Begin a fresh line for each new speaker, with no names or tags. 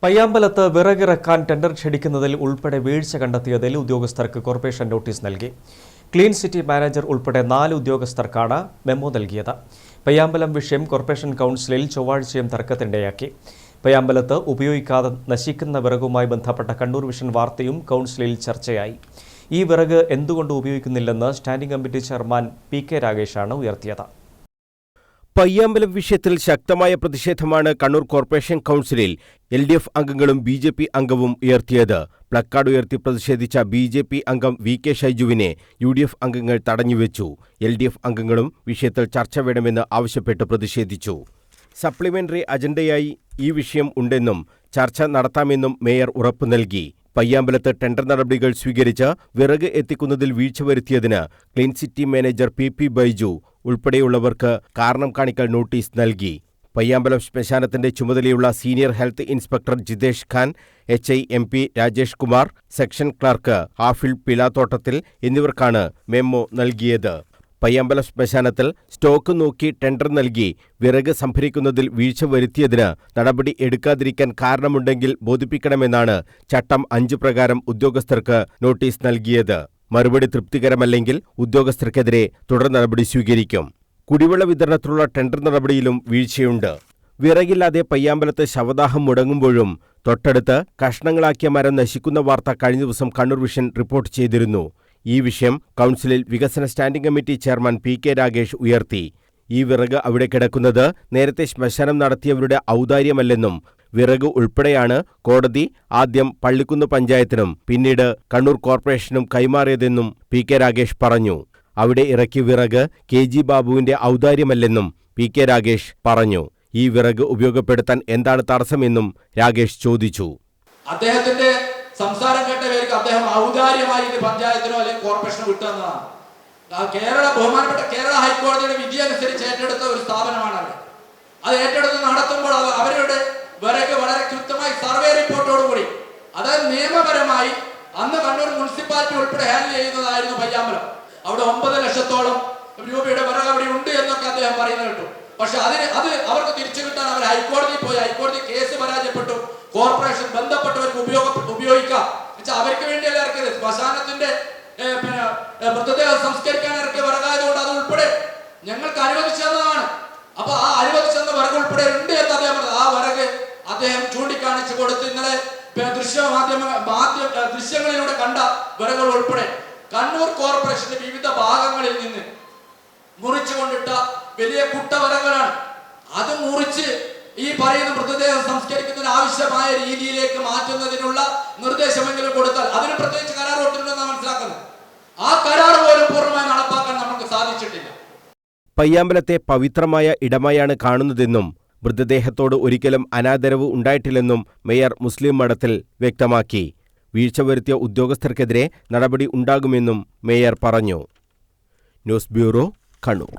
പയ്യാമ്പലത്ത് വിറകിറക്കാൻ tender ക്ഷണിക്കുന്നതിൽ ഉൾപ്പെടെ വീഴ്ച കണ്ടെത്തിയതിൽ ഉദ്യോഗസ്ഥർക്ക് കോർപ്പറേഷൻ നോട്ടീസ് നൽകി. ക്ലീൻ സിറ്റി മാനേജർ ഉൾപ്പെടെ 4 ഉദ്യോഗസ്ഥർക്കാണ് മെമ്മോ നൽകിയത്. പയ്യാമ്പലം വിഷയം കോർപ്പറേഷൻ കൗൺസിലിൽ ചൊവ്വാഴ്ചയും തർക്കത്തിനിടയാക്കി. പയ്യാമ്പലത്ത് ഉപയോഗിക്കാതെ നശിക്കുന്ന വിറകുമായി ബന്ധപ്പെട്ട കണ്ണൂർ വിഷൻ വാർത്തയും കൗൺസിലിൽ ചർച്ചയായി. ഈ വിറക് എന്തുകൊണ്ട് ഉപയോഗിക്കുന്നില്ലെന്ന് സ്റ്റാൻഡിംഗ് കമ്മിറ്റി ചെയർമാൻ PK രാഗേഷാണ് ഉയർത്തിയത്.
പയ്യാമ്പലം വിഷയത്തിൽ ശക്തമായ പ്രതിഷേധമാണ് കണ്ണൂർ കോർപ്പറേഷൻ കൗൺസിലിൽ LDF അംഗങ്ങളും BJP അംഗവും ഉയർത്തിയത്. പ്ലക്കാർഡ് ഉയർത്തി പ്രതിഷേധിച്ച BJP അംഗം VK ഷൈജുവിനെ UDF അംഗങ്ങൾ തടഞ്ഞുവെച്ചു. LDF അംഗങ്ങളും വിഷയത്തിൽ ചർച്ച വേണമെന്ന് ആവശ്യപ്പെട്ട് പ്രതിഷേധിച്ചു. സപ്ലിമെന്ററി അജണ്ടയായി ഈ വിഷയം ഉണ്ടെന്നും ചർച്ച നടത്താമെന്നും മേയർ ഉറപ്പു നൽകി. പയ്യാമ്പലത്ത് ടെൻഡർ നടപടികൾ സ്വീകരിച്ച് വിറക് എത്തിക്കുന്നതിൽ വീഴ്ച വരുത്തിയതിന് clean city manager PP Baiju ഉൾപ്പെടെയുള്ളവർക്ക് കാരണം കാണിക്കൽ നോട്ടീസ് നൽകി. പയ്യാമ്പലം ശ്മശാനത്തിന്റെ ചുമതലയുള്ള senior health inspector Jithesh Khan, HI MP Rajesh Kumar, section clerk Afil പിലാത്തോട്ടത്തിൽ എന്നിവർക്കാണ് മെമ്മോ നൽകിയത്. പയ്യാമ്പലം ശ്മശാനത്തിൽ സ്റ്റോക്ക് നോക്കി ടെൻഡർ നൽകി വിറക് സംഭരിക്കുന്നതിൽ വീഴ്ച വരുത്തിയതിന് നടപടി എടുക്കാതിരിക്കാൻ കാരണമുണ്ടെങ്കിൽ ബോധിപ്പിക്കണമെന്നാണ് ചട്ടം 5 പ്രകാരം ഉദ്യോഗസ്ഥർക്ക് നോട്ടീസ് നൽകിയത്. മറുപടി തൃപ്തികരമല്ലെങ്കിൽ ഉദ്യോഗസ്ഥർക്കെതിരെ തുടർ നടപടി സ്വീകരിക്കും. കുടിവെള്ള വിതരണത്തിലുള്ള ടെൻഡർ നടപടിയിലും വീഴ്ചയുണ്ട്. വിറകില്ലാതെ പയ്യാമ്പലത്ത് ശവദാഹം മുടങ്ങുമ്പോഴും തൊട്ടടുത്ത് കഷ്ണങ്ങളാക്കിയ മരം നശിക്കുന്ന വാർത്ത കഴിഞ്ഞ ദിവസം കണ്ണൂർ വിഷൻ റിപ്പോർട്ട് ചെയ്തിരുന്നു. ഈ വിഷയം കൗൺസിലിൽ വികസന standing committee chairman PK Ragesh ഉയർത്തി. ഈ വിറക് അവിടെ കിടക്കുന്നത് നേരത്തെ ശ്മശാനം നടത്തിയവരുടെ ഔദാര്യമല്ലെന്നും വിറക് ഉൾപ്പെടെയാണ് കോടതി ആദ്യം പള്ളിക്കുന്ന് പഞ്ചായത്തിനും പിന്നീട് കണ്ണൂർ കോർപ്പറേഷനും കൈമാറിയതെന്നും PK രാഗേഷ് പറഞ്ഞു. അവിടെ ഇറക്കിയ വിറക് KG ബാബുവിന്റെ ഔദാര്യമല്ലെന്നും PK രാഗേഷ് പറഞ്ഞു. ഈ വിറക് ഉപയോഗപ്പെടുത്താൻ എന്താണ് തടസ്സമെന്നും രാഗേഷ് ചോദിച്ചു.
അദ്ദേഹത്തിന്റെ സംസാരം കേട്ട പേർക്ക് അദ്ദേഹം ഔദാര്യമായി ഇത് പഞ്ചായത്തിനോ അല്ലെങ്കിൽ കോർപ്പറേഷനോ വിട്ടുതന്നതാണ്. ബഹുമാനപ്പെട്ട കേരള ഹൈക്കോടതിയുടെ വിധി അനുസരിച്ച് ഏറ്റെടുത്ത ഒരു സ്ഥാപനമാണ് അവർ. അത് ഏറ്റെടുത്ത് നടത്തുമ്പോൾ അവരുടെ വിറക് വളരെ കൃത്യമായി സർവേ റിപ്പോർട്ടോടുകൂടി, അതായത് നിയമപരമായി അന്ന് കണ്ണൂർ മുനിസിപ്പാലിറ്റി ഉൾപ്പെടെ ഹാൻഡിൽ ചെയ്യുന്നതായിരുന്നു പയ്യാമ്പലം. അവിടെ 9 ലക്ഷത്തോളം രൂപയുടെ വിറക് അവിടെ ഉണ്ട് എന്നൊക്കെ അദ്ദേഹം പറയുന്നത് കേട്ടു. പക്ഷെ അത് അവർക്ക് തിരിച്ചു കിട്ടാൻ അവർ ഹൈക്കോടതിയിൽ പോയി. ഹൈക്കോടതി കേസ് പരാജയപ്പെട്ടു. കോർപ്പറേഷൻ ബന്ധപ്പെട്ടവർക്ക് ഉപയോഗിക്കാം. അവർക്ക് വേണ്ടിയല്ല ഇറക്കിയത്. ശ്മശാനത്തിന്റെ മൃതദേഹം സംസ്കരിക്കാൻ ഇറക്കിയ വിറകായതുകൊണ്ട് അത് ഉൾപ്പെടെ ഞങ്ങൾക്ക് അനുവദിച്ചതാണ്. അപ്പൊ ആ അനുവദിച്ചെന്ന വിറക് ഉൾപ്പെടെ ഉണ്ട് എന്ന് അദ്ദേഹം പറഞ്ഞു. ആ വിറക് അദ്ദേഹം ചൂണ്ടിക്കാണിച്ചു കൊടുത്ത് ഇന്നലെ ദൃശ്യങ്ങളിലൂടെ കണ്ട വിറകുകൾ ഉൾപ്പെടെ കണ്ണൂർ കോർപ്പറേഷന്റെ വിവിധ ഭാഗങ്ങളിൽ നിന്ന് മുറിച്ചു കൊണ്ടിട്ട വലിയ കുട്ടവിറകളാണ്. അത് മുറിച്ച് ഈ പറയുന്ന മൃതദേഹം സംസ്കരിക്കുന്നതിന് ആവശ്യമായ രീതിയിലേക്ക് മാറ്റുന്നതിനുള്ള നിർദ്ദേശമെങ്കിലും കൊടുത്താൽ അതിന് പ്രത്യേകിച്ച് കരാർ കൊടുത്തിട്ടുണ്ടെന്നാണ് മനസ്സിലാക്കുന്നത്. ആ കരാർ പോലും പൂർണ്ണമായി നടപ്പാക്കാൻ നമുക്ക് സാധിച്ചിട്ടില്ല.
പയ്യാമ്പലത്തെ പവിത്രമായ ഇടമായാണ് കാണുന്നതെന്നും മൃതദേഹത്തോട് ഒരിക്കലും അനാദരവ് ഉണ്ടായിട്ടില്ലെന്നും മേയർ മുസ്ലിം മഠത്തിൽ വ്യക്തമാക്കി. വീഴ്ച വരുത്തിയ ഉദ്യോഗസ്ഥർക്കെതിരെ നടപടി ഉണ്ടാകുമെന്നും മേയർ പറഞ്ഞു. News bureau, Kannur.